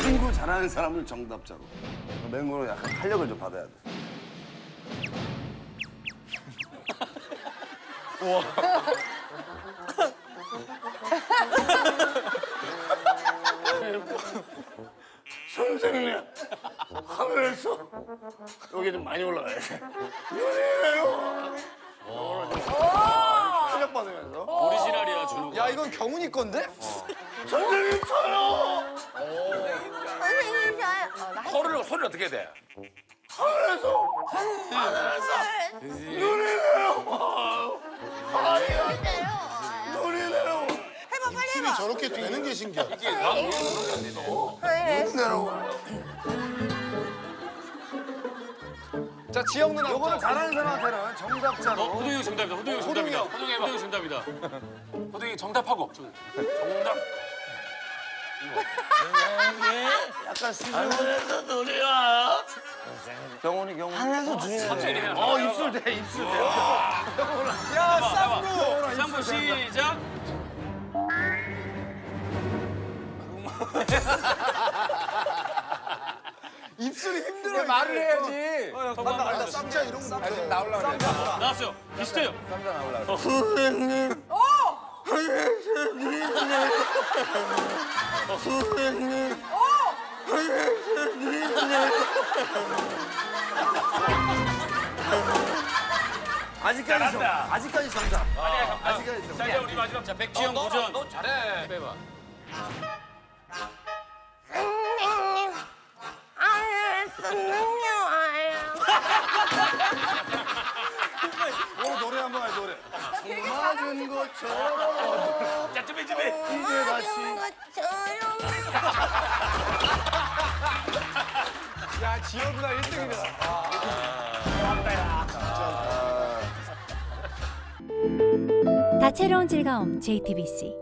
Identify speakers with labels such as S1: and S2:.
S1: 맹구 잘하는 사람을 정답자로. 맹구는 약간 탄력을 좀 받아야 돼. 선생님, 하늘에서 여기 좀 많이 올라가야 돼. 눈이에요. 탄력 받으면서.
S2: 오리지널이야 준호가.
S3: 야 이건 경훈이 건데?
S1: 선생님 저요.
S4: 선생님 저요.
S2: 소리를 어떻게 해야 돼?
S1: 하늘에서 눈이네요. 눈이네요.
S4: 해봐 빨리
S3: 술이
S4: 해봐.
S3: 저렇게 되는 게 신기하다.
S1: 눈이네요.
S3: 자 지영 누나.
S1: 요거는 잘하는 사람한테는 정답자로.
S2: 호동이 형 정답이다. 호동이 형 정답이다. 호동이 형 정답이다. 호동이 정답하고. 정답.
S1: 약간 하늘에서 눈이야. 경훈이. 하늘에서 입술 대 입술 대.
S3: 야 쌍구.
S2: 쌍구 시작.
S3: 입술이 힘들어. 말을 해야지.
S2: 나
S3: 진짜 이런 거 못해. 나올라 그래.
S2: 나왔어요. 비슷해요.
S1: 선생님. 선생님. 아직까지 정답. 아직까지 정답.
S2: 자, 이제 우리 마지막. 자, 백지영 도전.
S5: 너 잘해.
S2: 빼봐.
S4: 선생님 하늘에서 눈이 와요.
S1: 노래 한번 해 노래. 맞은 것처럼
S2: 자, 좀 해.
S1: 이제 다시.
S4: 것처럼.
S3: 야 지영 누나 1등이다.
S6: 다채로운 즐거움 JTBC